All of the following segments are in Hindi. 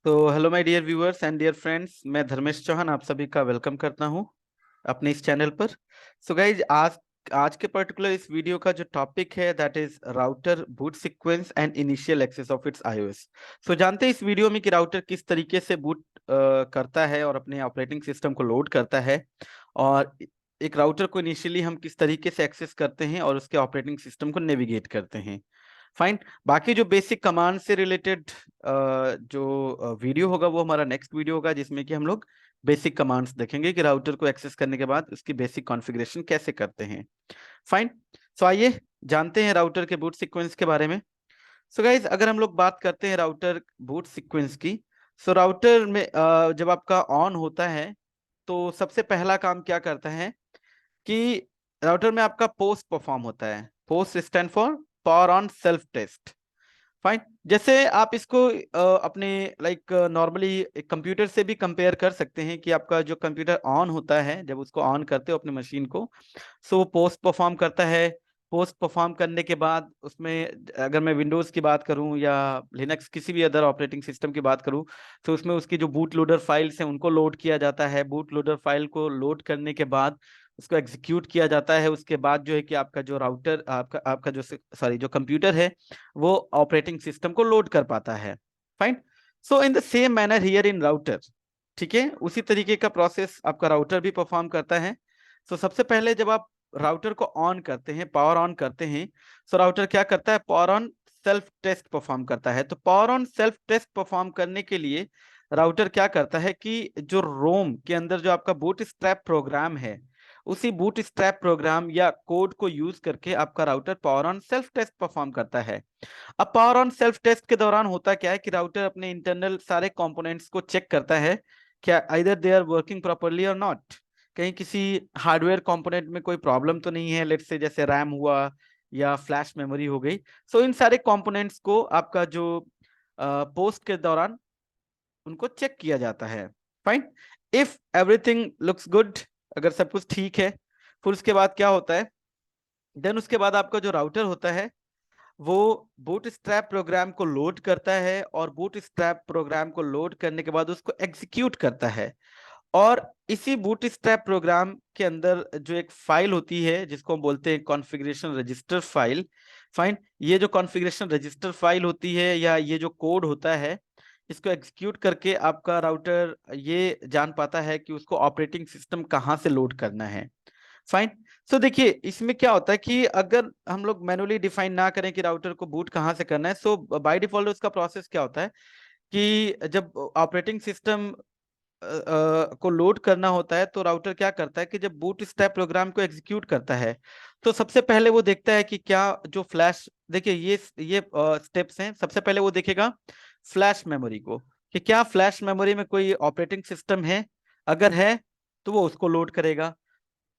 तो hello my dear viewers and dear friends, मैं धर्मेश चौहान आप सभी का वेलकम करता हूं अपने इस चैनल पर। सो गाइज, आज आज के पर्टिकुलर इस वीडियो का जो टॉपिक है that is router boot sequence and initial access of its IOS. So जानते हैं इस वीडियो में कि राउटर किस तरीके से बूट करता है और अपने ऑपरेटिंग सिस्टम को लोड करता है, और एक राउटर को इनिशियली हम किस तरीके से एक्सेस करते हैं और उसके ऑपरेटिंग सिस्टम को नेविगेट करते हैं। फाइन। बाकी जो बेसिक कमांड से रिलेटेड जो वीडियो होगा वो हमारा नेक्स्ट वीडियो होगा, जिसमें कि हम लोग बेसिक कमांड्स देखेंगे कि राउटर को एक्सेस करने के बाद उसकी बेसिक कॉन्फ़िगरेशन कैसे करते हैं। फाइन। सो आइए जानते हैं राउटर के बूट सीक्वेंस के बारे में। सो गाइज, अगर हम लोग बात करते हैं राउटर बूट सीक्वेंस की, सो राउटर में जब आपका ऑन होता है तो सबसे पहला काम क्या करता है कि राउटर में आपका पोस्ट परफॉर्म होता है। POST stand for power on self test. Fine. जैसे आप इसको अपने लाइक नॉर्मली कंप्यूटर से भी कंपेयर कर सकते हैं कि आपका जो कंप्यूटर ऑन होता है, जब उसको ऑन करते हो अपने मशीन को, सो वो पोस्ट परफॉर्म करता है। पोस्ट परफॉर्म करने के बाद उसमें अगर मैं विंडोज की बात करूं या लिनक्स किसी भी अदर ऑपरेटिंग सिस्टम की बात करूं, तो उसमें उसकी जो बूट लोडर फाइल्स हैं उनको लोड किया जाता है। बूट लोडर फाइल को लोड करने के बाद उसको एग्जीक्यूट किया जाता है। उसके बाद जो है कि आपका जो राउटर आपका आपका जो सॉरी जो कंप्यूटर है वो ऑपरेटिंग सिस्टम को लोड कर पाता है। Fine. So in the same manner here in router, ठीक है, उसी तरीके का प्रोसेस आपका राउटर भी परफॉर्म करता है। सो सबसे पहले जब आप राउटर को ऑन करते हैं, पावर ऑन करते हैं, सो राउटर क्या करता है, power on self test perform करता है। तो power on self test perform करने के लिए राउटर क्या करता है कि जो रोम के अंदर जो आपका बूट स्ट्रैप प्रोग्राम है, उसी बूट स्ट्रैप प्रोग्राम या कोड को यूज करके आपका router power on self test perform करता है। अब पावर ऑन सेल्फ टेस्ट के दौरान होता क्या है कि राउटर अपने इंटरनल सारे कंपोनेंट्स को चेक करता है, क्या either they are working properly और नॉट। कहीं किसी हार्डवेयर कंपोनेंट में कोई प्रॉब्लम तो नहीं है, लेट्स से जैसे रैम हुआ या फ्लैश मेमोरी हो गई। सो इन सारे कंपोनेंट्स को आपका जो पोस्ट के दौरान उनको चेक किया जाता है। Fine. If everything looks good, अगर सब कुछ ठीक है, फिर उसके बाद क्या होता है, देन उसके बाद आपका जो राउटर होता है वो बूटस्ट्रैप प्रोग्राम को लोड करता है, और बूटस्ट्रैप प्रोग्राम को लोड करने के बाद उसको एग्जीक्यूट करता है। और इसी बूटस्ट्रैप प्रोग्राम के अंदर जो एक फाइल होती है जिसको हम बोलते हैं कॉन्फ़िगरेशन रजिस्टर फाइल। फाइन। ये जो कॉन्फ़िगरेशन रजिस्टर फाइल होती है या ये जो कोड होता है, इसको एग्जीक्यूट करके आपका राउटर ये जान पाता है कि उसको ऑपरेटिंग सिस्टम कहाँ से लोड करना है। फाइन। सो देखिए इसमें क्या होता है कि अगर हम लोग मैनुअली डिफाइन ना करें कि राउटर को बूट कहाँ से करना है, सो बाय डिफॉल्ट उसका प्रोसेस क्या होता है कि जब ऑपरेटिंग सिस्टम को लोड करना होता है तो राउटर क्या करता है कि जब बूट स्ट्रैप प्रोग्राम को एग्जीक्यूट करता है तो सबसे पहले वो देखता है कि क्या जो फ्लैश, देखिए ये स्टेप्स हैं। सबसे पहले वो देखेगा फ्लैश मेमोरी को कि क्या फ्लैश मेमोरी में कोई ऑपरेटिंग सिस्टम है। अगर है तो वो उसको लोड करेगा।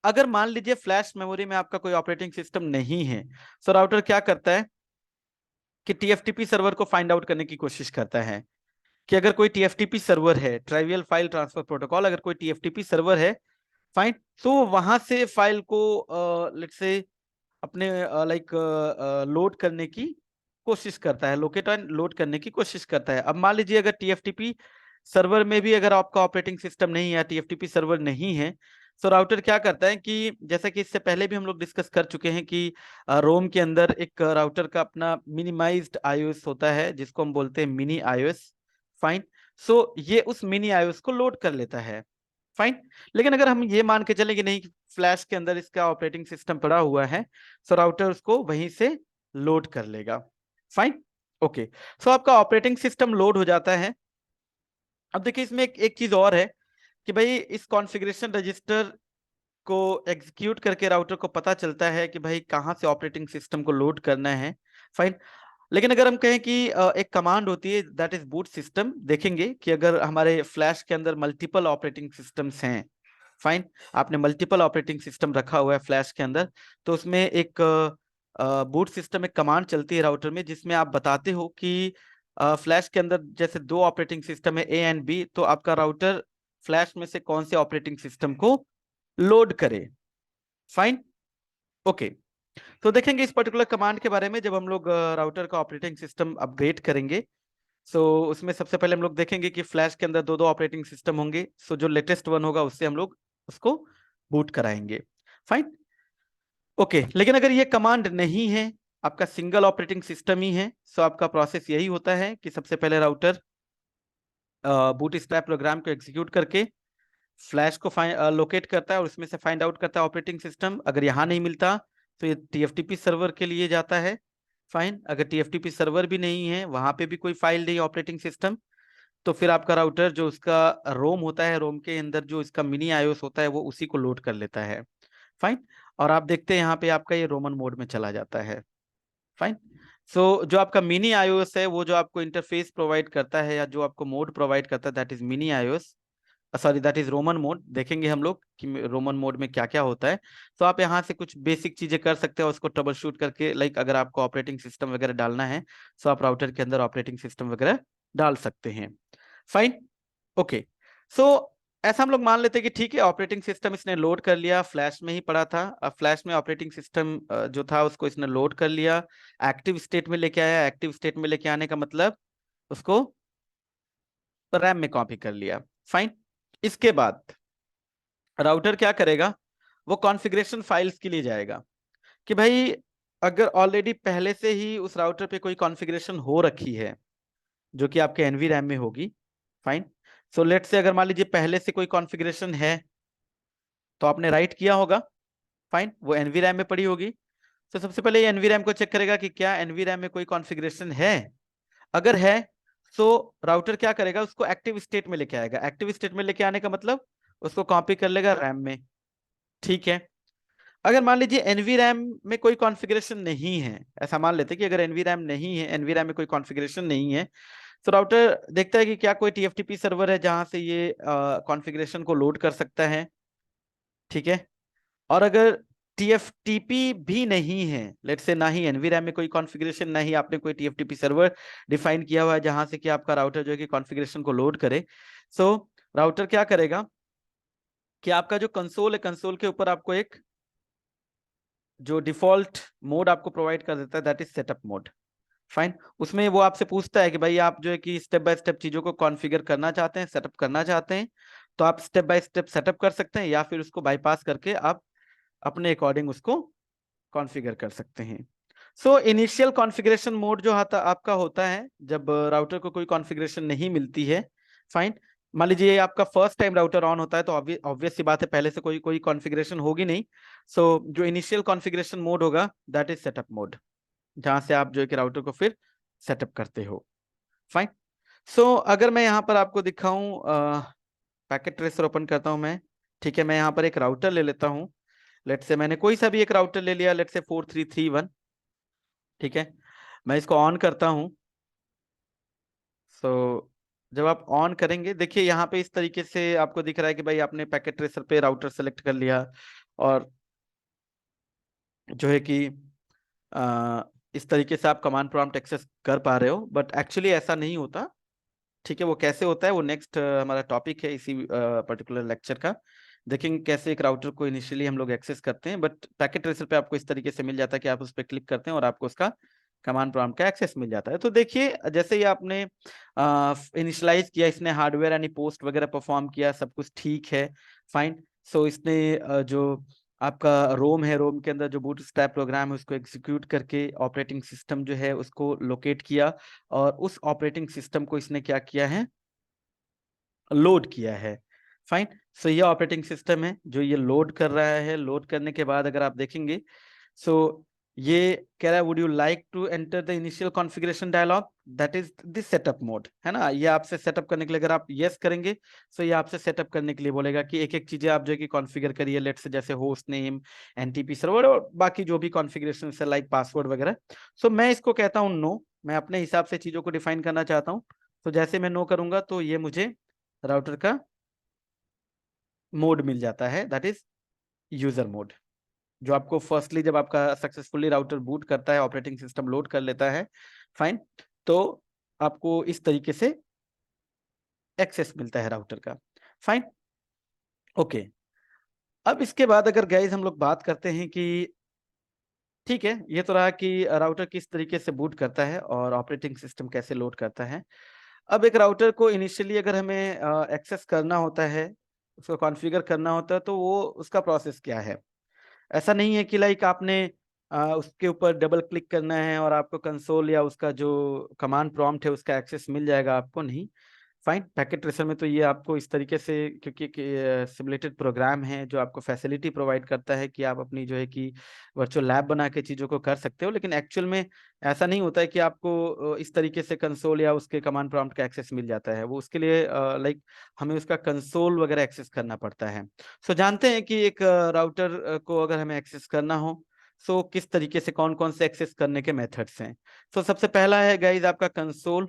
अगर मान लीजिए फ्लैश मेमोरी में आपका कोई ऑपरेटिंग सिस्टम नहीं है, तो राउटर क्या करता है कि टीएफटीपी सर्वर को फाइंड आउट करने की कोशिश करता है कि अगर कोई टीएफटीपी सर्वर है, ट्राइवियल फाइल ट्रांसफर प्रोटोकॉल, अगर कोई टीएफटीपी सर्वर है, फाइन, तो वहां से फाइल को लेट्स से अपने लाइक लोड करने की कोशिश करता है, लोकेट एंड लोड करने की कोशिश करता है। अब मान लीजिए अगर टीएफटीपी सर्वर में भी अगर आपका ऑपरेटिंग सिस्टम नहीं है, टीएफटीपी सर्वर नहीं है, तो राउटर क्या करता है कि जैसा कि इससे पहले भी हम लोग डिस्कस कर चुके हैं कि रोम के अंदर एक राउटर का अपना मिनिमाइज्ड आईओएस होता है जिसको हम बोलते हैं मिनी आईओएस। फाइन। सो ये उस मिनी आईओएस को लोड कर लेता है। फाइन। लेकिन अगर हम ये मान के चले कि नहीं, फ्लैश के अंदर इसका ऑपरेटिंग सिस्टम पड़ा हुआ है, सो राउटर उसको वहीं से लोड कर लेगा। फाइन। ओके। सो आपका ऑपरेटिंग सिस्टम लोड हो जाता है। अब देखिए इसमें एक चीज और है कि भाई इस कॉन्फ़िगरेशन रजिस्टर को एग्जीक्यूट करके राउटर को पता चलता है कि भाई कहाँ से ऑपरेटिंग सिस्टम को लोड करना है। फाइन। लेकिन अगर हम कहें कि एक कमांड होती है दैट इज बूट सिस्टम, देखेंगे कि अगर हमारे फ्लैश के अंदर मल्टीपल ऑपरेटिंग सिस्टम्स हैं, फाइन, आपने मल्टीपल ऑपरेटिंग सिस्टम रखा हुआ है फ्लैश के अंदर, तो उसमें एक बूट सिस्टम एक कमांड चलती है राउटर में जिसमें आप बताते हो कि फ्लैश के अंदर जैसे दो ऑपरेटिंग सिस्टम है ए एंड बी, तो आपका राउटर फ्लैश में से कौन से ऑपरेटिंग सिस्टम को लोड करे। फाइन। ओके। तो देखेंगे इस पर्टिकुलर कमांड के बारे में जब हम लोग राउटर का ऑपरेटिंग सिस्टम अपग्रेड करेंगे। सो उसमें सबसे पहले हम लोग देखेंगे कि फ्लैश के अंदर दो दो ऑपरेटिंग सिस्टम होंगे। सो जो लेटेस्ट वन होगा उससे हम लोग उसको बूट कराएंगे। फाइन। ओके, लेकिन अगर ये कमांड नहीं है, आपका सिंगल ऑपरेटिंग सिस्टम ही है, सो आपका प्रोसेस यही होता है कि सबसे पहले राउटर बूट स्ट्रैप प्रोग्राम को एग्जीक्यूट करके फ्लैश को लोकेट करता है और उसमें से फाइंड आउट करता है ऑपरेटिंग सिस्टम। अगर यहाँ नहीं मिलता तो ये टीएफटीपी सर्वर के लिए जाता है। फाइन। अगर टीएफटीपी सर्वर भी नहीं है, वहां पे भी कोई फाइल नहीं ऑपरेटिंग सिस्टम, तो फिर आपका राउटर जो उसका रोम होता है, रोम के अंदर जो इसका मिनी आईओएस होता है वो उसी को लोड कर लेता है। फाइन। और आप देखते हैं यहाँ पे आपका ये रोमन मोड में चला जाता है। फाइन। सो जो आपका मिनी आईओएस है, वो जो आपको इंटरफेस प्रोवाइड करता है या जो आपको मोड प्रोवाइड करता है, that is mini iOS, sorry that is Roman mode. देखेंगे हम लोग कि रोमन मोड में क्या क्या होता है। तो आप यहाँ से कुछ बेसिक चीजें कर सकते हो उसको ट्रबल शूट करके। लाइक अगर आपको ऑपरेटिंग सिस्टम वगैरह डालना है तो आप राउटर के अंदर ऑपरेटिंग सिस्टम वगैरह डाल सकते हैं। फाइन। ओके। सो ऐसा हम लोग मान लेते हैं कि ठीक है, ऑपरेटिंग सिस्टम इसने लोड कर लिया, फ्लैश में ही पड़ा था। अब फ्लैश में ऑपरेटिंग सिस्टम जो था उसको इसने लोड कर लिया, एक्टिव स्टेट में लेके आया। एक्टिव स्टेट में लेके आने का मतलब उसको रैम में कॉपी कर लिया। फाइन। इसके बाद राउटर क्या करेगा, वो कॉन्फ़िगरेशन फाइल्स के लिए जाएगा कि भाई अगर ऑलरेडी पहले से ही उस राउटर पे कोई कॉन्फ़िगरेशन हो रखी है जो कि आपके एनवी रैम में होगी। फाइन। सो लेट से अगर मान लीजिए पहले से कोई कॉन्फ़िगरेशन है तो आपने राइट किया होगा। फाइन। वो एनवी रैम में पड़ी होगी। तो सबसे पहले ये एनवी रैम को चेक करेगा कि क्या एनवी रैम में कोई कॉन्फ़िगरेशन है। अगर है तो राउटर क्या करेगा, उसको एक्टिव स्टेट में लेके आएगा। एक्टिव स्टेट में लेके आने का मतलब उसको कॉपी कर लेगा रैम में। ठीक है। अगर मान लीजिए एनवी रैम में कोई कॉन्फ़िगरेशन नहीं है, ऐसा मान लेते हैं कि अगर एनवी रैम नहीं है, एनवी रैम में कोई कॉन्फ़िगरेशन नहीं है, तो राउटर देखता है कि क्या कोई टीएफटीपी सर्वर है जहां से ये कॉन्फ़िगरेशन को लोड कर सकता है। ठीक है। और अगर टीएफटीपी भी नहीं है, लेट्स से ना ही एनवी रैम में कोई कॉन्फ़िगरेशन, ना ही आपने कोई टीएफटीपी सर्वर डिफाइन किया हुआ है जहां से कि आपका राउटर जो है कि कॉन्फ़िगरेशन को लोड करे, सो राउटर क्या करेगा कि आपका जो कंसोल है, कंसोल के ऊपर आपको एक जो डिफॉल्ट मोड आपको प्रोवाइड कर देता है, that is setup mode. Fine. उसमें वो आपसे पूछता है कि भाई आप जो है कि स्टेप बाय स्टेप चीजों को कॉन्फ़िगर करना चाहते हैं, सेटअप करना चाहते हैं, तो आप स्टेप बाय स्टेप सेटअप कर सकते हैं या फिर उसको बाईपास करके आप अपने अकॉर्डिंग उसको कॉन्फ़िगर कर सकते हैं। सो इनिशियल कॉन्फ़िगरेशन मोड जो आता आपका होता है जब राउटर को कोई कॉन्फ़िगरेशन नहीं मिलती है। फाइन। मान लीजिए आपका फर्स्ट टाइम राउटर ऑन होता है तो ऑब्वियस सी बात है, पहले से कोई कोई कॉन्फ़िगरेशन होगी नहीं। सो जो इनिशियल कॉन्फ़िगरेशन मोड होगा दैट इज सेटअप मोड, जहां से आप जो है कि राउटर को फिर सेटअप करते हो। फाइन। सो अगर मैं यहाँ पर आपको दिखाऊं, पैकेट ट्रेसर ओपन करता हूं मैं। ठीक है, मैं यहाँ पर एक राउटर ले लेता हूँ। लेट से मैंने कोई सा भी एक राउटर ले लिया, लेट से 4331। ठीक है, मैं इसको ऑन करता हूँ। सो जब आप ऑन करेंगे, देखिए यहाँ पे इस तरीके से आपको दिख रहा है कि भाई आपने पैकेट ट्रेसर पे राउटर सेलेक्ट कर लिया और जो है कि अ, इस तरीके से आप कमांड प्रॉम्प्ट एक्सेस कर पा रहे हो, बट एक्चुअली ऐसा नहीं होता। ठीक है, वो कैसे होता है वो नेक्स्ट हमारा टॉपिक है इसी पर्टिकुलर लेक्चर का। देखेंगे कैसे एक राउटर को इनिशियली हम लोग एक्सेस करते हैं, बट पैकेट ट्रेसर पे आपको इस तरीके से मिल जाता है कि आप उस पर क्लिक करते हैं और आपको उसका कमांड प्रॉम्प्ट का एक्सेस मिल जाता है। तो देखिए जैसे ही आपने इनिशियलाइज किया, इसने हार्डवेयर यानी पोस्ट वगैरह परफॉर्म किया, सब कुछ ठीक है। फाइन। सो इसने जो आपका रोम है, रोम के अंदर जो बूटस्ट्रैप प्रोग्राम है उसको एग्जीक्यूट करके ऑपरेटिंग सिस्टम जो है उसको लोकेट किया और उस ऑपरेटिंग सिस्टम को इसने क्या किया है, लोड किया है। फाइन। सो ये ऑपरेटिंग सिस्टम है जो ये लोड कर रहा है। लोड करने के बाद अगर आप देखेंगे, सो ये कह रहा है would you like to enter the initial configuration dialog, that is this setup mode, है ना। ये आपसे सेटअप करने के लिए अगर आप यस करेंगे, सो ये आपसे सेटअप करने के लिए बोलेगा कि एक एक चीजें आप जो है कि कॉन्फ़िगर करिए, लेट से जैसे होस्ट नेम, एनटीपी सर्वर और बाकी जो भी कॉन्फ़िगरेशन है लाइक पासवर्ड वगैरह। सो मैं इसको कहता हूँ नो, मैं अपने हिसाब से चीजों को डिफाइन करना चाहता हूँ। तो जैसे मैं नो करूंगा तो ये मुझे राउटर का मोड मिल जाता है, दैट इज यूजर मोड, जो आपको फर्स्टली जब आपका सक्सेसफुली राउटर बूट करता है, ऑपरेटिंग सिस्टम लोड कर लेता है, फाइन, तो आपको इस तरीके से एक्सेस मिलता है राउटर का। फाइन। ओके। अब इसके बाद अगर गाइस हम लोग बात करते हैं कि ठीक है, ये तो रहा कि राउटर किस तरीके से बूट करता है और ऑपरेटिंग सिस्टम कैसे लोड करता है। अब एक राउटर को इनिशियली अगर हमें एक्सेस करना होता है, उसको कॉन्फ़िगर करना होता है, तो वो उसका प्रोसेस क्या है? ऐसा नहीं है कि लाइक आपने उसके ऊपर डबल क्लिक करना है और आपको कंसोल या उसका जो कमांड प्रॉम्प्ट है उसका एक्सेस मिल जाएगा, आपको नहीं। फाइन, पैकेट ट्रेसर में तो ये आपको इस तरीके से, क्योंकि सिमुलेटेड प्रोग्राम है जो आपको फैसिलिटी प्रोवाइड करता है कि आप अपनी जो है कि वर्चुअल लैब बना के चीज़ों को कर सकते हो, लेकिन एक्चुअल में ऐसा नहीं होता है कि आपको इस तरीके से कंसोल या उसके कमांड प्रॉम्प्ट का एक्सेस मिल जाता है। वो उसके लिए लाइक हमें उसका कंसोल वगैरह एक्सेस करना पड़ता है। सो जानते हैं कि एक राउटर को अगर हमें एक्सेस करना हो, सो किस तरीके से कौन कौन से एक्सेस करने के मेथड्स हैं। सो सबसे पहला है गाइज आपका कंसोल।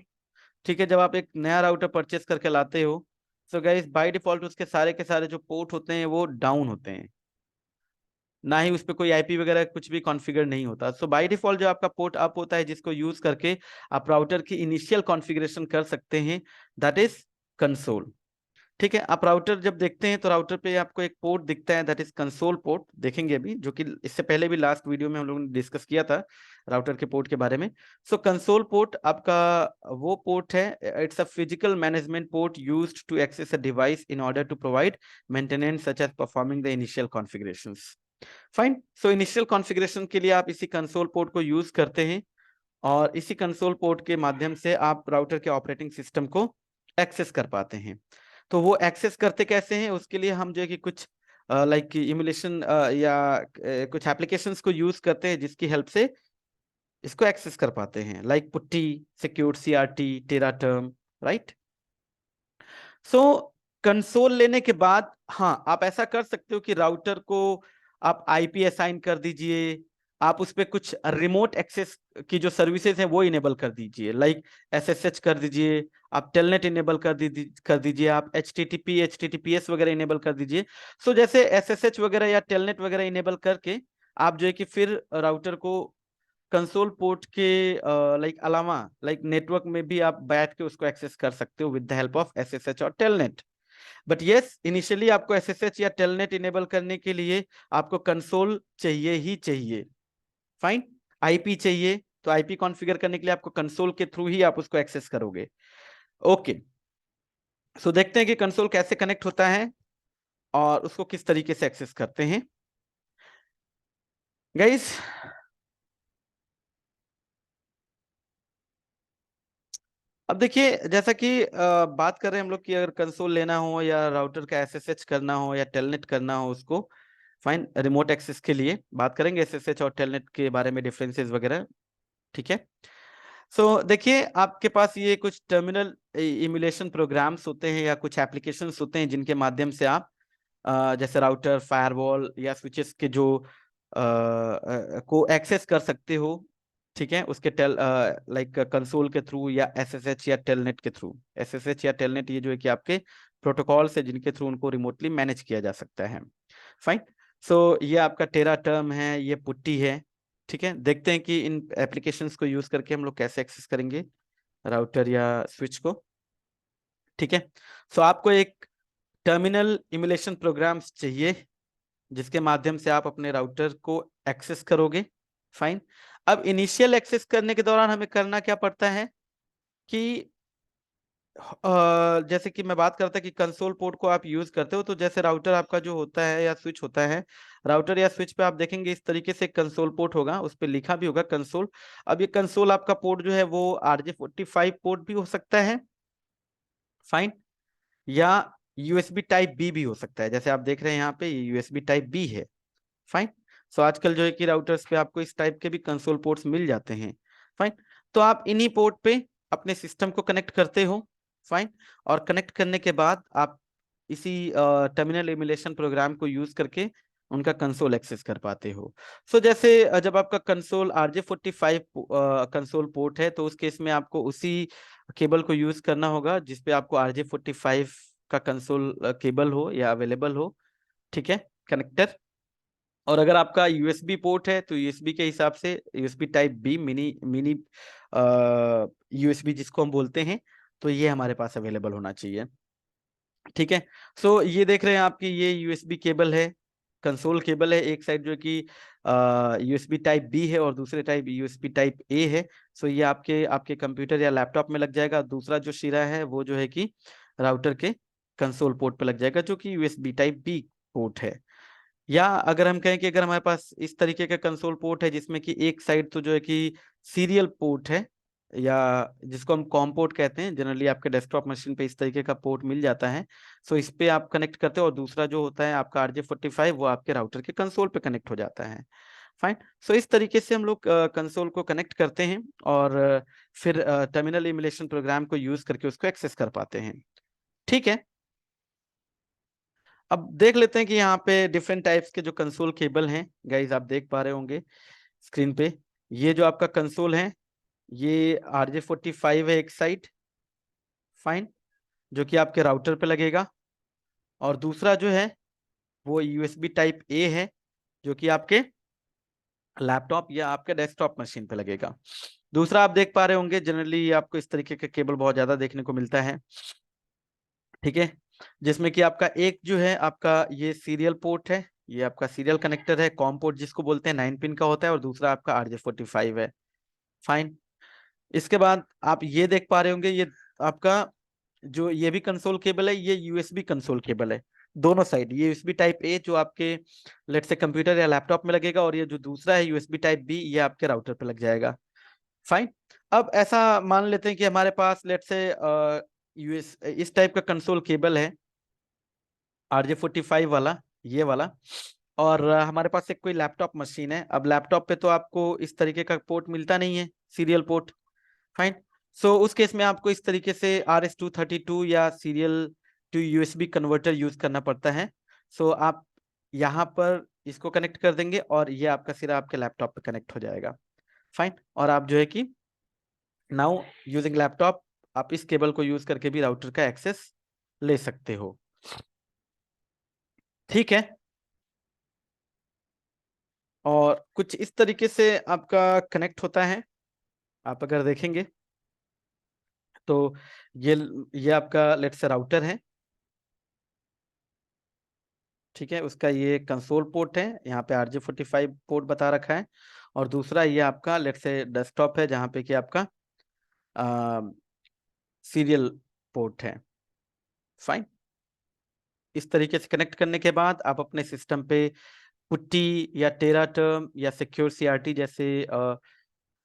ठीक है, जब आप एक नया राउटर परचेस करके लाते हो, सो गाइस बाय डिफॉल्ट उसके सारे के सारे जो पोर्ट होते हैं वो डाउन होते हैं, ना ही उस पे कोई आईपी वगैरह कुछ भी कॉन्फ़िगर नहीं होता। सो बाय डिफॉल्ट जो आपका पोर्ट अप होता है, जिसको यूज करके आप राउटर की इनिशियल कॉन्फ़िगरेशन कर सकते हैं, दैट इज कंसोल। ठीक है, आप राउटर जब देखते हैं तो राउटर पे आपको एक पोर्ट दिखता है, दैट इज कंसोल पोर्ट, देखेंगे अभी, जो कि इससे पहले भी लास्ट वीडियो में हम लोगों ने डिस्कस किया था राउटर के पोर्ट के बारे में। सो कंसोल पोर्ट आपका वो पोर्ट है, it's a physical management port used to access a device in order to provide maintenance such as performing the initial configurations. Fine, so initial configuration के लिए आप इसी कंसोल पोर्ट को यूज करते हैं और इसी कंसोल पोर्ट के माध्यम से आप राउटर के ऑपरेटिंग सिस्टम को एक्सेस कर पाते हैं। तो वो एक्सेस करते कैसे हैं, उसके लिए हम जो है कि कुछ लाइक इमुलेशन या कुछ एप्लीकेशंस को यूज करते हैं, जिसकी हेल्प से इसको एक्सेस कर पाते हैं, लाइक पुट्टी, सिक्योर सीआरटी, टेरा टर्म, राइट। सो कंसोल लेने के बाद हाँ, आप ऐसा कर सकते हो कि राउटर को आप आईपी असाइन कर दीजिए, आप उस पे कुछ रिमोट एक्सेस की जो सर्विसेज हैं वो इनेबल कर दीजिए, लाइक एसएसएच कर दीजिए, आप टेलनेट इनेबल कर दीजिए, आप एचटीटीपी एचटीटीपीएस वगैरह इनेबल कर दीजिए। सो जैसे एसएसएच वगैरह या टेलनेट वगैरह इनेबल करके आप जो है कि फिर राउटर को कंसोल पोर्ट के लाइक अलावा लाइक नेटवर्क में भी आप बैठ के उसको एक्सेस कर सकते हो with the help of SSH और टेलनेट। बट यस, इनिशियली आपको एसएसएच या टेलनेट इनेबल करने के लिए आपको कंसोल चाहिए ही चाहिए। फाइन, आईपी चाहिए, तो आईपी कॉन्फ़िगर करने के लिए आपको कंसोल के थ्रू ही आप उसको एक्सेस करोगे। ओके, सो देखते हैं कि कंसोल कैसे कनेक्ट होता है और उसको किस तरीके से एक्सेस करते हैं गाइस। अब देखिए, जैसा कि बात कर रहे हैं हम लोग कि अगर कंसोल लेना हो या राउटर का एसएसएच करना हो या टेलनेट करना हो उसको, फाइन, रिमोट एक्सेस के लिए बात करेंगे एसएसएच और टेलनेट के बारे में, डिफरेंसेस वगैरह। ठीक है, सो देखिए आपके पास ये कुछ टर्मिनल इमुलेशन प्रोग्राम्स होते हैं या कुछ एप्लीकेशंस होते हैं जिनके माध्यम से आप जैसे राउटर, फायरवॉल या स्विचेस के जो को एक्सेस कर सकते हो। ठीक है, उसके लाइक कंसोल के थ्रू या एसएसएच या टेलनेट के थ्रू। एसएसएच या टेलनेट ये जो है कि आपके प्रोटोकॉल्स है जिनके थ्रू उनको रिमोटली मैनेज किया जा सकता है। फाइन, सो ये आपका टेरा टर्म है, ये पुट्टी है। ठीक है, देखते हैं कि इन एप्लीकेशंस को यूज करके हम लोग कैसे एक्सेस करेंगे राउटर या स्विच को। ठीक है, सो आपको एक टर्मिनल इमुलेशन प्रोग्राम्स चाहिए जिसके माध्यम से आप अपने राउटर को एक्सेस करोगे। फाइन, अब इनिशियल एक्सेस करने के दौरान हमें करना क्या पड़ता है कि जैसे कि मैं बात करता कि कंसोल पोर्ट को आप यूज करते हो, तो जैसे राउटर आपका जो होता है या स्विच होता है, राउटर या स्विच पे आप देखेंगे इस तरीके से कंसोल पोर्ट होगा, उस पे लिखा भी होगा कंसोल। अब ये कंसोल आपका पोर्ट जो है वो RJ45 पोर्ट भी हो सकता है, फाइन, या यूएसबी टाइप बी भी हो सकता है, जैसे आप देख रहे हैं यहाँ पे यूएसबी टाइप बी है। फाइन, सो आजकल जो है कि राउटर्स पे आपको इस टाइप के भी कंसोल पोर्ट्स मिल जाते हैं। फाइन, तो आप इन्हीं पोर्ट पे अपने सिस्टम को कनेक्ट करते हो। फाइन, और कनेक्ट करने के बाद आप इसी टर्मिनल एमुलेशन प्रोग्राम को यूज करके उनका कंसोल एक्सेस कर पाते हो। सो जैसे जब आपका कंसोल RJ45 कंसोल पोर्ट है, तो उस केस में आपको उसी केबल को यूज करना होगा जिसपे आपको RJ45 का कंसोल केबल हो या अवेलेबल हो। ठीक है, कनेक्टर। और अगर आपका यूएसबी पोर्ट है तो यूएसबी के हिसाब से USB type B, mini mini USB जिसको हम बोलते हैं, तो ये हमारे पास अवेलेबल होना चाहिए। ठीक है, सो ये देख रहे हैं आपकी ये यूएसबी केबल है, कंसोल केबल है, एक साइड जो कि यूएसबी टाइप बी है और दूसरे टाइप यूएसबी टाइप ए है। सो ये आपके आपके कंप्यूटर या लैपटॉप में लग जाएगा। दूसरा जो शिरा है वो जो है कि राउटर के कंसोल पोर्ट पे लग जाएगा, जो कि यूएसबी टाइप बी पोर्ट है। या अगर हम कहें कि अगर हमारे पास इस तरीके का कंसोल पोर्ट है जिसमें कि एक साइड तो जो है कि सीरियल पोर्ट है, या जिसको हम कॉम पोर्ट कहते हैं, जनरली आपके डेस्कटॉप मशीन पे इस तरीके का पोर्ट मिल जाता है। सो इस पे आप कनेक्ट करते हो और दूसरा जो होता है आपका RJ45 वो आपके राउटर के कंसोल पे कनेक्ट हो जाता है। फाइन। सो इस तरीके से हम लोग कंसोल को कनेक्ट करते हैं और फिर टर्मिनल इमुलेशन प्रोग्राम को यूज करके उसको एक्सेस कर पाते हैं। ठीक है, अब देख लेते हैं कि यहाँ पे डिफरेंट टाइप्स के जो कंसोल केबल हैं। गाइज आप देख पा रहे होंगे स्क्रीन पे, ये जो आपका कंसोल है ये RJ45 है एक साइड, फाइन, जो कि आपके राउटर पे लगेगा। और दूसरा जो है वो यूएसबी टाइप ए है, जो कि आपके लैपटॉप या आपके डेस्कटॉप मशीन पे लगेगा। दूसरा आप देख पा रहे होंगे, जनरली आपको इस तरीके का केबल बहुत ज्यादा देखने को मिलता है। ठीक है, जिसमें कि आपका एक जो है आपका ये सीरियल पोर्ट है, ये आपका सीरियल कनेक्टर है, कॉम पोर्ट जिसको बोलते हैं 9 पिन का होता है, और दूसरा आपका RJ45 है। फाइन। इसके बाद आप ये देख पा रहे होंगे, ये आपका जो ये भी कंसोल केबल है, ये यूएसबी कंसोल केबल है। दोनों साइड ये यूएसबी टाइप ए जो आपके लेट से कंप्यूटर या लैपटॉप में लगेगा, और ये जो दूसरा है यूएसबी टाइप बी, ये आपके राउटर पे लग जाएगा। फाइन। अब ऐसा मान लेते हैं कि हमारे पास लेट से यूएस इस टाइप का कंसोल केबल है, RJ45 वाला, ये वाला। और हमारे पास एक कोई लैपटॉप मशीन है। अब लैपटॉप पे तो आपको इस तरीके का पोर्ट मिलता नहीं है, सीरियल पोर्ट। फाइन। सो उस केस में आपको इस तरीके से RS-232 या serial to USB converter use करना पड़ता है। सो आप यहाँ पर इसको कनेक्ट कर देंगे और ये आपका सिरा आपके लैपटॉप पे कनेक्ट हो जाएगा। फाइन। और आप जो है कि नाउ यूजिंग लैपटॉप आप इस केबल को यूज करके भी राउटर का एक्सेस ले सकते हो। ठीक है, और कुछ इस तरीके से आपका कनेक्ट होता है। आप अगर देखेंगे तो ये ये आपका लेट्स से राउटर है। ठीक है, उसका ये कंसोल पोर्ट है, यहाँ पे RJ45 पोर्ट बता रखा है। और दूसरा ये आपका लेट्स से डेस्कटॉप है, जहाँ पे कि आपका सीरियल पोर्ट है। फाइन। इस तरीके से कनेक्ट करने के बाद आप अपने सिस्टम पे पुट्टी या टेरा टर्म या सिक्योर सीआरटी जैसे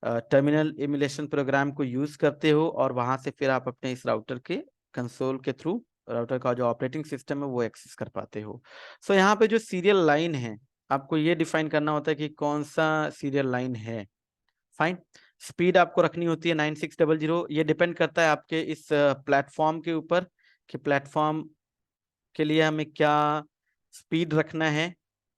टर्मिनल इमुलेशन प्रोग्राम को यूज करते हो, और वहां से फिर आप अपने इस राउटर के कंसोल के थ्रू राउटर का जो ऑपरेटिंग सिस्टम है वो एक्सेस कर पाते हो। सो यहाँ पे जो सीरियल लाइन है, आपको ये डिफाइन करना होता है कि कौन सा सीरियल लाइन है। फाइन। स्पीड आपको रखनी होती है 9600। ये डिपेंड करता है आपके इस प्लेटफॉर्म के ऊपर कि प्लेटफॉर्म के लिए हमें क्या स्पीड रखना है।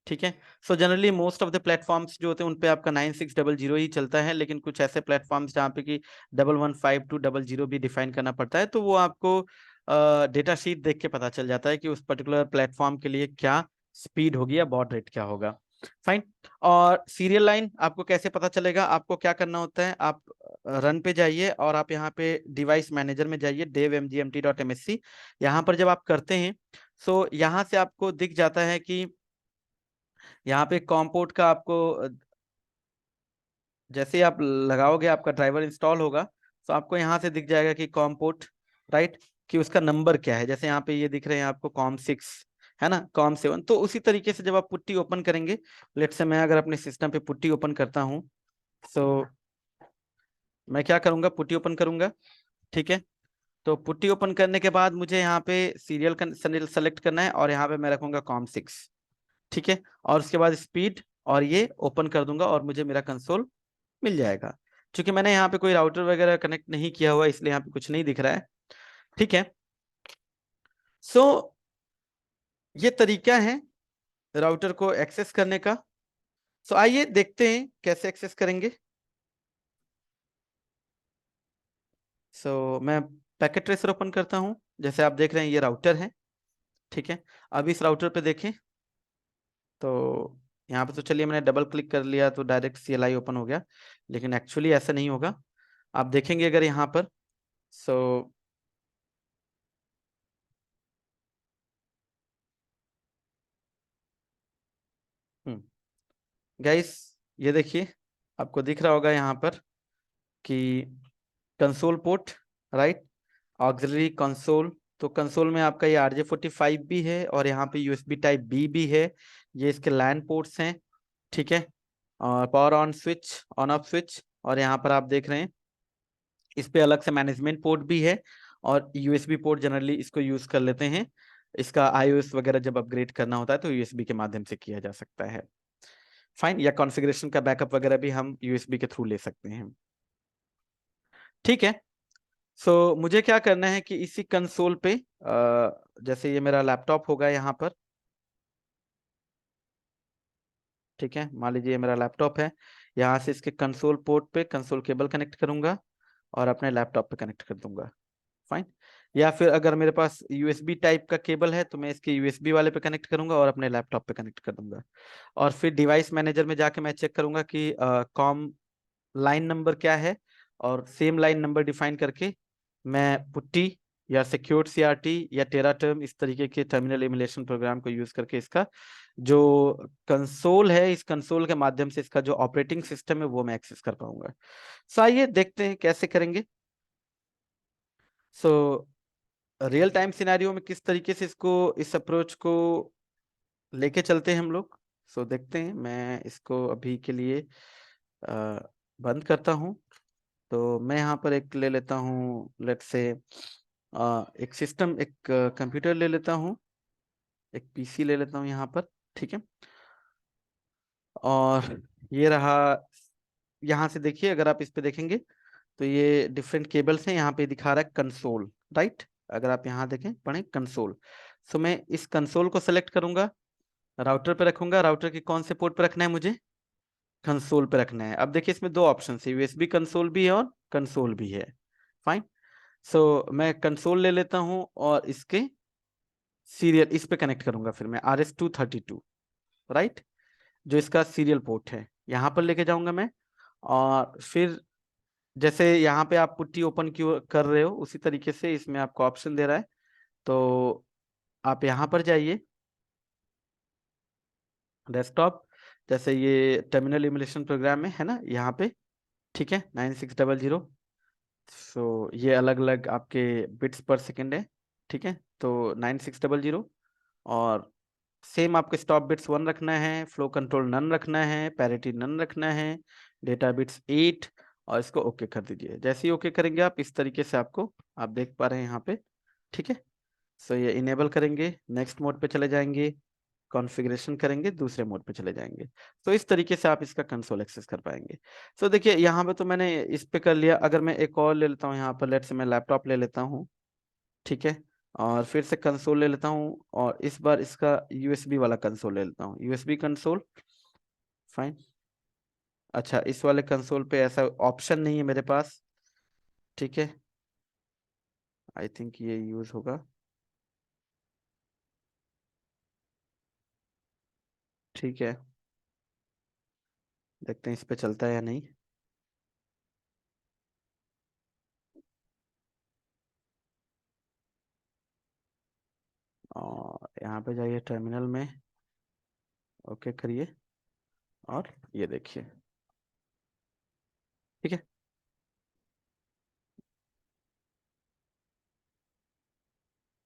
ठीक है, so generally most of the platforms जो होते हैं उन पे आपका 9600 ही चलता है, लेकिन कुछ ऐसे प्लेटफॉर्म्स जहाँ पे कि 115200 भी डिफाइन करना पड़ता है, तो वो आपको डेटा शीट देख के पता चल जाता है कि उस पर्टिकुलर प्लेटफॉर्म के लिए क्या स्पीड होगी या बॉड रेट क्या होगा। फाइन। और सीरियल लाइन आपको कैसे पता चलेगा? आपको क्या करना होता है, आप रन पे जाइए और आप यहाँ पे डिवाइस मैनेजर में जाइए, devmgmt.msc। यहाँ पर जब आप करते हैं, सो यहाँ से आपको दिख जाता है कि यहाँ पे कॉम पोर्ट का आपको जैसे ही आप लगाओगे, आपका ड्राइवर इंस्टॉल होगा, तो आपको यहाँ से दिख जाएगा कि कॉम पोर्ट, राइट, कि उसका नंबर क्या है। जैसे यहाँ पे ये दिख रहे हैं आपको COM6, है ना, COM7। तो उसी तरीके से जब आप पुट्टी ओपन करेंगे, लेट से मैं अगर अपने सिस्टम पे पुट्टी ओपन करता हूँ, सो मैं क्या करूंगा, पुट्टी ओपन करूंगा। ठीक है, तो पुट्टी ओपन करने के बाद मुझे यहाँ पे सीरियल सेलेक्ट करना है और यहाँ पे मैं रखूंगा COM6। ठीक है, और उसके बाद स्पीड, और ये ओपन कर दूंगा और मुझे मेरा कंसोल मिल जाएगा। क्योंकि मैंने यहाँ पे कोई राउटर वगैरह कनेक्ट नहीं किया हुआ, इसलिए यहाँ पे कुछ नहीं दिख रहा है। ठीक है, सो ये तरीका है राउटर को एक्सेस करने का। सो आइए देखते हैं कैसे एक्सेस करेंगे। सो मैं पैकेट ट्रेसर ओपन करता हूँ। जैसे आप देख रहे हैं ये राउटर है। ठीक है, अब इस राउटर पे देखें तो यहाँ पे तो चलिए मैंने डबल क्लिक कर लिया तो डायरेक्ट CLI ओपन हो गया, लेकिन एक्चुअली ऐसा नहीं होगा। आप देखेंगे अगर यहाँ पर, सो गाइस ये देखिए, आपको दिख रहा होगा यहाँ पर कि console port, right, auxiliary console. तो कंसोल में आपका ये RJ45 भी है और यहाँ पे USB टाइप बी भी है। ये इसके लैन पोर्ट्स हैं, ठीक है। और power on switch, on off switch, और यहाँ पर आप देख रहे हैं इस पे अलग से मैनेजमेंट पोर्ट भी है। और USB पोर्ट जनरली इसको यूज कर लेते हैं, इसका iOS वगैरह जब अपग्रेड करना होता है तो USB के माध्यम से किया जा सकता है। फाइन, या कॉन्फ़िगरेशन का बैकअप वगैरह भी हम USB के थ्रू ले सकते हैं, ठीक है। सो मुझे क्या करना है कि इसी कंसोल पे जैसे ये मेरा लैपटॉप होगा यहाँ पर, ठीक है, मान लीजिए ये मेरा लैपटॉप है। यहाँ से इसके कंसोल पोर्ट पे कंसोल केबल कनेक्ट करूंगा और अपने लैपटॉप पे कनेक्ट कर दूंगा। फाइन। या फिर अगर मेरे पास USB टाइप का केबल है तो मैं इसके USB वाले पे कनेक्ट करूंगा और अपने लैपटॉप पे कनेक्ट कर दूंगा। और फिर डिवाइस मैनेजर में जाके मैं चेक करूंगा कि कॉम लाइन नंबर क्या है, और सेम लाइन नंबर डिफाइन करके मैं पुट्टी या सिक्योर्ड CRT या टेराटर्म इस तरीके के टर्मिनल एमुलेशन प्रोग्राम को यूज करके इसका जो कंसोल है, इस कंसोल के माध्यम से इसका जो ऑपरेटिंग सिस्टम है वो मैं एक्सेस कर पाऊंगा। सो आइए देखते हैं कैसे करेंगे। सो रियल टाइम सिनेरियो में किस तरीके से इसको, इस अप्रोच को लेके चलते हैं हम लोग। सो देखते हैं, मैं इसको अभी के लिए बंद करता हूँ। तो मैं यहाँ पर एक ले लेता हूँ, लेट्स से एक सिस्टम, एक कंप्यूटर ले लेता हूँ, एक PC ले लेता हूँ यहाँ पर, ठीक है। और ये रहा, यहाँ से देखिए, अगर आप इस पे देखेंगे तो ये डिफरेंट केबल्स हैं। यहाँ पे दिखा रहा है कंसोल, राइट। अगर आप यहाँ देखें, पढ़ें कंसोल। सो मैं इस कंसोल को सेलेक्ट करूंगा, राउटर पे रखूंगा। राउटर के कौन से पोर्ट पे रखना है मुझे? कंसोल पे रखना है। अब देखिए इसमें दो ऑप्शन है, USB कंसोल भी है और कंसोल भी है। फाइन। सो मैं कंसोल ले लेता हूं और इसके सीरियल इस पे कनेक्ट करूंगा। फिर मैं RS-232, राइट, जो इसका सीरियल पोर्ट है, यहाँ पर लेके जाऊंगा मैं। और फिर जैसे यहाँ पे आप पुट्टी ओपन क्यों कर रहे हो, उसी तरीके से इसमें आपको ऑप्शन दे रहा है। तो आप यहाँ पर जाइए, डेस्कटॉप, जैसे ये टर्मिनल इमुलेशन प्रोग्राम में है ना यहाँ पे, ठीक है, 9600। सो ये अलग अलग आपके बिट्स पर सेकेंड है, ठीक है। तो 9600, और सेम आपको स्टॉप बिट्स 1 रखना है, फ्लो कंट्रोल नन रखना है, पैरिटी नन रखना है, डेटा बिट्स 8, और इसको ओके कर दीजिए। जैसे ही ओके करेंगे आप, इस तरीके से आपको, आप देख पा रहे हैं यहाँ पे, ठीक है। सो ये इनेबल करेंगे, नेक्स्ट मोड पे चले जाएंगे, कॉन्फ़िगरेशन करेंगे, दूसरे मोड पे चले जाएंगे। तो इस तरीके से आप इसका कंसोल एक्सेस कर पाएंगे। सो देखिए यहाँ पे तो मैंने इस पे कर लिया। अगर मैं एक और ले लेता हूँ यहाँ पर, लेट से मैं लैपटॉप ले लेता हूँ, ठीक है, और फिर से कंसोल ले लेता हूँ, और इस बार इसका USB वाला कंसोल ले लेता हूँ, USB कंसोल। फाइन। अच्छा, इस वाले कंसोल पे ऐसा ऑप्शन नहीं है मेरे पास, ठीक है। आई थिंक ये यूज होगा, ठीक है। देखते हैं इस पे चलता है या नहीं। और यहाँ पे जाइए टर्मिनल में, ओके करिए, और ये देखिए, ठीक है,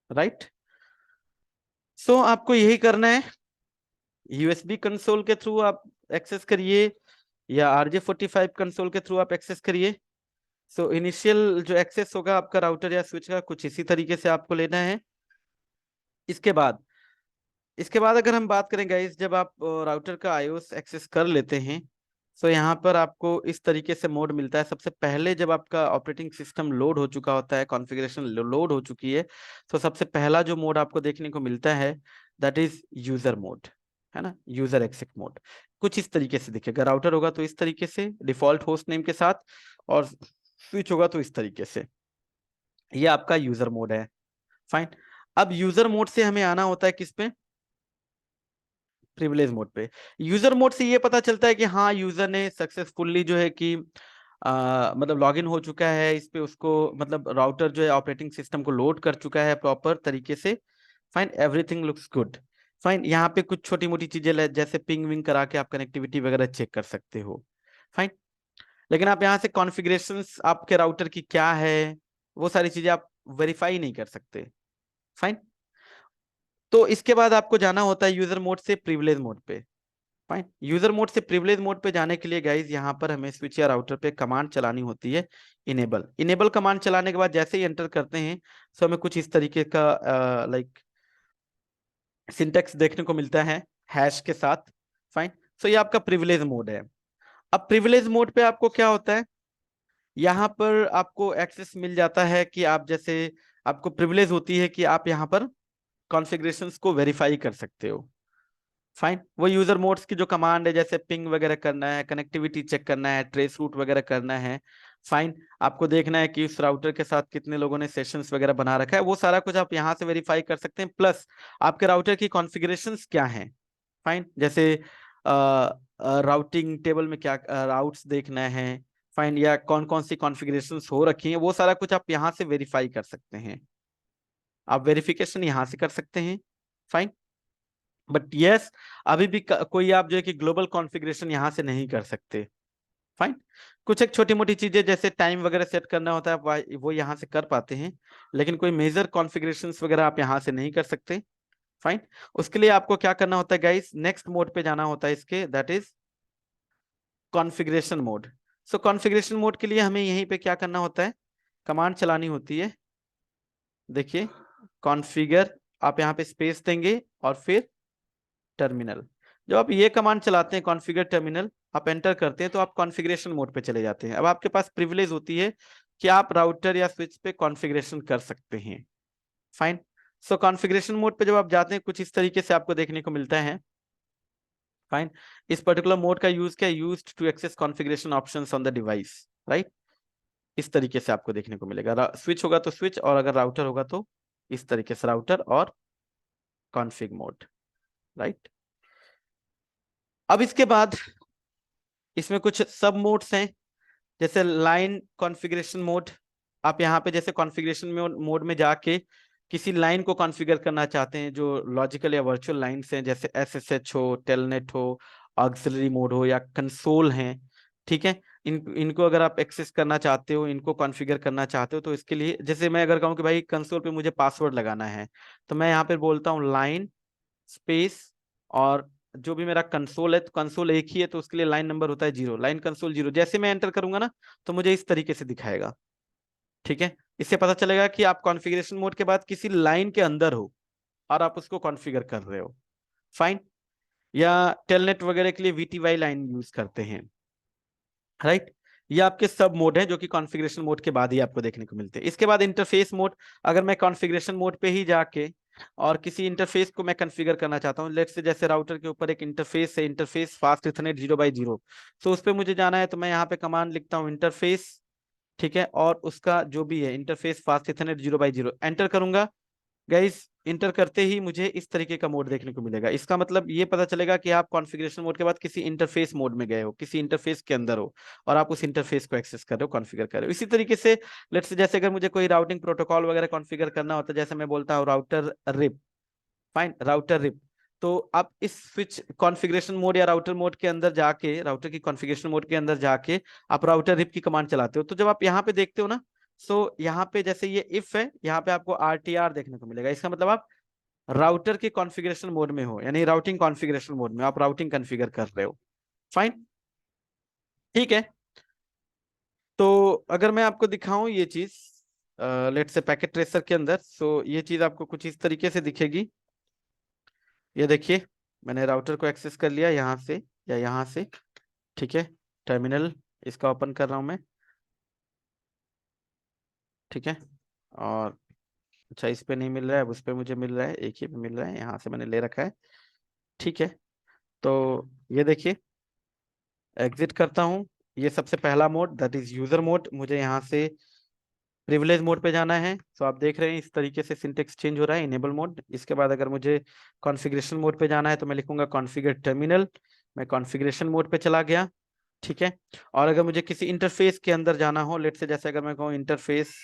राइट। सो आपको यही करना है, USB कंसोल के थ्रू आप एक्सेस करिए, या RJ45 कंसोल के थ्रू आप एक्सेस करिए। सो इनिशियल जो एक्सेस होगा आपका राउटर या स्विच का, कुछ इसी तरीके से आपको लेना है। इसके बाद, अगर हम बात करें गाइस, जब आप राउटर का iOS एक्सेस कर लेते हैं, तो यहाँ पर आपको इस तरीके से मोड मिलता है। सबसे पहले जब आपका ऑपरेटिंग सिस्टम लोड हो चुका होता है, कॉन्फ़िगरेशन लोड हो चुकी है, तो सबसे पहला जो मोड आपको देखने को मिलता है, दैट इज यूजर मोड, है ना, यूजर एक्सेस मोड। कुछ इस तरीके से दिखेगा। राउटर होगा तो इस तरीके से डिफॉल्ट होस्ट नेम के साथ, और स्विच होगा तो इस तरीके से। ये आपका यूजर मोड है। फाइन। अब यूजर मोड से हमें आना होता है किस पे? प्रिविलेज मोड पे। यूजर मोड से ये पता चलता है कि हाँ, यूजर ने सक्सेसफुली जो है कि मतलब लॉगिन हो चुका है इस पे, उसको मतलब राउटर जो है ऑपरेटिंग सिस्टम को लोड कर चुका है प्रॉपर तरीके से। Fine, everything looks good. Fine. यहाँ पे कुछ छोटी मोटी चीजें जैसे पिंग विंग करा के आप कनेक्टिविटी वगैरह चेक कर सकते हो। फाइन। लेकिन आप यहाँ से कॉन्फ़िगरेशंस आपके राउटर की क्या है वो सारी चीजें आप वेरीफाई नहीं कर सकते। फाइन। तो इसके बाद आपको जाना होता है यूजर मोड से प्रिविलेज मोड पे। फाइन। यूजर मोड से प्रिविलेज मोड पे जाने के लिए गाइज यहाँ पर हमें स्विच या राउटर पे कमांड चलानी होती है, इनेबल। इनेबल कमांड चलाने के बाद जैसे ही एंटर करते हैं तो हमें कुछ इस तरीके का लाइक सिंटेक्स देखने को मिलता है हैश के साथ। फाइन। सो ये आपका प्रिविलेज मोड है। अब प्रिविलेज मोड पे आपको क्या होता है, यहाँ पर आपको एक्सेस मिल जाता है कि आप जैसे आपको प्रिविलेज होती है कि आप यहाँ पर कॉन्फ़िगरेशंस को वेरीफाई कर सकते हो। फाइन। वो यूजर मोड्स की जो कमांड है जैसे पिंग वगैरह करना है, कनेक्टिविटी चेक करना है, ट्रेस रूट वगैरह करना है। फाइन। आपको देखना है कि उस राउटर के साथ कितने लोगों ने सेशंस वगैरह बना रखा है, वो सारा कुछ आप यहाँ से वेरीफाई कर सकते हैं। प्लस आपके राउटर की कॉन्फ़िगरेशंस क्या हैं। फाइन। जैसे राउटिंग टेबल में क्या राउट्स देखना है। फाइन। या कौन कौन सी कॉन्फ़िगरेशंस हो रखी हैं, वो सारा कुछ आप यहाँ से वेरीफाई कर सकते हैं। आप वेरिफिकेशन यहाँ से कर सकते हैं। फाइन। बट यस, अभी भी कोई आप जो है कि ग्लोबल कॉन्फ़िगरेशन यहाँ से नहीं कर सकते। फाइन। कुछ एक छोटी मोटी चीजें जैसे टाइम वगैरह सेट करना होता है वो यहाँ से कर पाते हैं, लेकिन कोई मेजर कॉन्फ़िगरेशंस वगैरह आप यहाँ से नहीं कर सकते। फाइन। उसके लिए आपको क्या करना होता है गाइस, नेक्स्ट मोड पे जाना होता है इसके, that is configuration mode. So configuration mode के लिए हमें यहीं पे क्या करना होता है, कमांड चलानी होती है। देखिए कॉन्फ़िगर, आप यहाँ पे स्पेस देंगे और फिर टर्मिनल। जब आप ये कमांड चलाते हैं कॉन्फ़िगर टर्मिनल, आप एंटर करते हैं तो आप कॉन्फ़िगरेशन मोड पे चले जाते हैं। अब आपके पास प्रिविलेज होती है कि आप राउटर या स्विच पे कॉन्फ़िगरेशन कर सकते हैं। फाइन। सो कॉन्फ़िगरेशन मोड पे जब आप जाते हैं कुछ इस तरीके से आपको देखने को मिलता है। फाइन। इस पर्टिकुलर मोड का यूज क्या है, used to access configuration options on the device. Right. इस तरीके से आपको देखने को मिलेगा, स्विच होगा तो स्विच, और अगर राउटर होगा तो इस तरीके से राउटर और कॉन्फ़िग मोड। राइट। अब इसके बाद इसमें कुछ सब मोड्स हैं, जैसे लाइन कॉन्फ़िगरेशन मोड। आप यहाँ पे जैसे कॉन्फ़िगरेशन मोड में जाके किसी लाइन को कॉन्फ़िगर करना चाहते हैं जो लॉजिकल या वर्चुअल लाइंस हैं, जैसे एसएसएच हो, टेलनेट हो, ऑक्सिलरी मोड हो या कंसोल हैं। ठीक है। इनको अगर आप एक्सेस करना चाहते हो, इनको कॉन्फ़िगर करना चाहते हो, तो इसके लिए जैसे मैं अगर कहूँ कि भाई कंसोल पे मुझे पासवर्ड लगाना है, तो मैं यहाँ पे बोलता हूँ लाइन स्पेस, और जो भी मेरा कंसोल है, तो कंसोल एक ही है तो उसके लिए लाइन नंबर होता है 0, लाइन कंसोल 0। जैसे मैं एंटर करूंगा ना तो मुझे इस तरीके से दिखाएगा। ठीक है। इससे पता चलेगा कि आप कॉन्फ़िगरेशन मोड के बाद किसी लाइन के अंदर हो और आप उसको कॉन्फ़िगर कर रहे हो। फाइन। या टेलनेट वगैरह के लिए वीटीवाई लाइन यूज करते हैं। राइट। ये आपके सब मोड हैं जो कि कॉन्फ़िगरेशन मोड के बाद ही आपको देखने को मिलते हैं। इसके बाद इंटरफेस मोड। अगर मैं कॉन्फ़िगरेशन मोड पे ही जाके और किसी इंटरफेस को मैं कॉन्फ़िगर करना चाहता हूँ, लेट्स से जैसे राउटर के ऊपर एक इंटरफेस है, इंटरफेस फास्ट इथरनेट 0/0, तो उस पर मुझे जाना है तो मैं यहाँ पे कमांड लिखता हूँ इंटरफेस। ठीक है। और उसका जो भी है इंटरफेस फास्ट इथरनेट 0/0 एंटर करूंगा। गाइस इंटर करते ही मुझे इस तरीके का मोड देखने को मिलेगा। इसका मतलब ये पता चलेगा कि आप कॉन्फ़िगरेशन मोड के बाद किसी इंटरफेस मोड में गए हो, किसी इंटरफेस के अंदर हो, और आप उस इंटरफेस को एक्सेस कर रहे हो, कॉन्फ़िगर कर रहे हो। इसी तरीके से लेट्स से जैसे अगर मुझे कोई राउटिंग प्रोटोकॉल वगैरह कॉन्फ़िगर करना होता है, जैसे मैं बोलता हूँ राउटर रिप। फाइन। Router rip. तो आप इस स्विच कॉन्फ़िगरेशन मोड या राउटर मोड के अंदर जाके, राउटर की कॉन्फ़िगरेशन मोड के अंदर जाके आप राउटर रिप की कमांड चलाते हो। तो जब आप यहाँ पे देखते हो ना, सो यहाँ पे जैसे ये इफ है, यहाँ पे आपको आरटीआर देखने को मिलेगा। इसका मतलब आप राउटर के कॉन्फ़िगरेशन मोड में हो, यानी राउटिंग कॉन्फ़िगरेशन मोड में आप राउटिंग कॉन्फ़िगर कर रहे हो। फाइन। ठीक है। तो अगर मैं आपको दिखाऊं ये चीज लेट से पैकेट ट्रेसर के अंदर, सो ये चीज आपको कुछ इस तरीके से दिखेगी। ये देखिए मैंने राउटर को एक्सेस कर लिया यहाँ से या यहाँ से। ठीक है। टर्मिनल इसका ओपन कर रहा हूं मैं। ठीक है। और अच्छा इस पे नहीं मिल रहा है, उस पे मुझे मिल रहा है, एक ही पे मिल रहा है, यहाँ से मैंने ले रखा है। ठीक है। तो ये देखिए एग्जिट करता हूँ। ये सबसे पहला mode that is user mode, मुझे यहाँ से प्रिविलेज मोड पे जाना है। तो आप देख रहे हैं इस तरीके से सिंटेक्स चेंज हो रहा है, इनेबल मोड। इसके बाद अगर मुझे कॉन्फ़िगरेशन मोड पे जाना है तो मैं लिखूंगा कॉन्फ़िगर टर्मिनल। मैं कॉन्फ़िगरेशन मोड पे चला गया। ठीक है। और अगर मुझे किसी इंटरफेस के अंदर जाना हो, लेट से जैसे अगर मैं कहूँ इंटरफेस,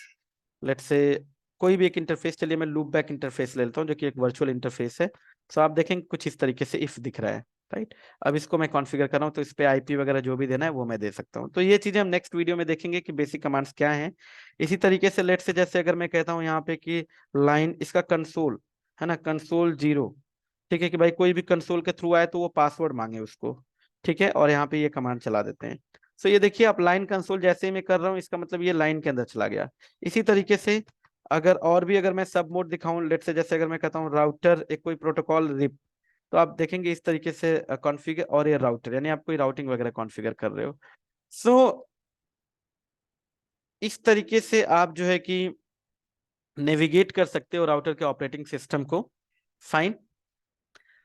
लेट से कोई भी एक इंटरफेस, चलिए मैं लूप बैक इंटरफेस ले लेता हूँ जो कि एक वर्चुअल इंटरफेस है। तो आप देखेंगे कुछ इस तरीके से इफ दिख रहा है, राइट। अब इसको मैं कॉन्फ़िगर कर रहा हूँ, तो इस पे आईपी वगैरह जो भी देना है वो मैं दे सकता हूँ। तो ये चीजें हम नेक्स्ट वीडियो में देखेंगे कि बेसिक कमांड्स क्या हैं। इसी तरीके से लेट से जैसे अगर मैं कहता हूँ यहाँ पे कि लाइन इसका कंसोल है ना, कंसोल 0, ठीक है, कि भाई कोई भी कंसोल के थ्रू आए तो वो पासवर्ड मांगे उसको, ठीक है, और यहाँ पे ये कमांड चला देते हैं। सो ये देखिए आप लाइन कंसोल जैसे ही मैं कर रहा हूँ, इसका मतलब ये लाइन के अंदर चला गया। इसी तरीके से अगर और भी अगर मैं सब मोड दिखाऊं, लेट से जैसे अगर मैं कहता हूँ राउटर एक कोई प्रोटोकॉल रिप, तो आप देखेंगे इस तरीके से कॉन्फ़िगर, और ये राउटर यानी आप कोई राउटिंग वगैरह कॉन्फ़िगर कर रहे हो। सो इस तरीके से आप जो है कि नेविगेट कर सकते हो राउटर के ऑपरेटिंग सिस्टम को। फाइन।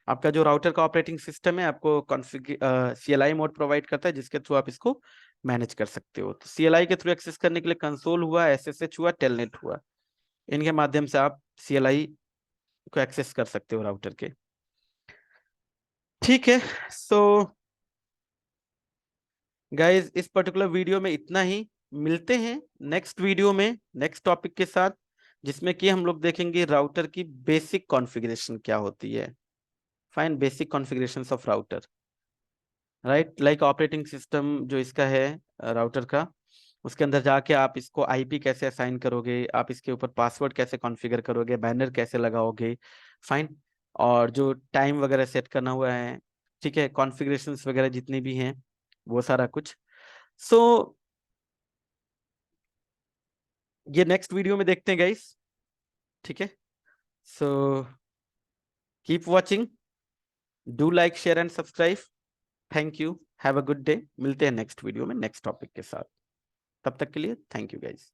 आपका जो राउटर का ऑपरेटिंग सिस्टम है आपको कॉन्फ़िगर CLI मोड प्रोवाइड करता है, जिसके थ्रू आप इसको मैनेज कर सकते हो। तो CLI के थ्रू एक्सेस करने के लिए कंसोल हुआ, SSH हुआ, टेलनेट हुआ, इनके माध्यम से आप CLI को एक्सेस कर सकते हो राउटर के। ठीक है। सो गाइज इस पर्टिकुलर वीडियो में इतना ही। मिलते हैं नेक्स्ट वीडियो में नेक्स्ट टॉपिक के साथ, जिसमें कि हम लोग देखेंगे राउटर की बेसिक कॉन्फ़िगरेशन क्या होती है। Fine, basic configurations of router, right, like operating system जो इसका है राउटर का, उसके अंदर जाके आप इसको आईपी कैसे असाइन करोगे, आप इसके ऊपर पासवर्ड कैसे कॉन्फ़िगर करोगे, बैनर कैसे लगाओगे। फाइन। और जो टाइम वगैरह सेट करना हुआ है, ठीक है, कॉन्फ़िगरेशंस वगैरह जितनी भी हैं, वो सारा कुछ। सो ये नेक्स्ट वीडियो में देखते हैं गाइस। ठीक है। So keep watching, do like share and subscribe. Thank you, have a good day. मिलते हैं नेक्स्ट वीडियो में नेक्स्ट टॉपिक के साथ। तब तक के लिए थैंक यू गाइस।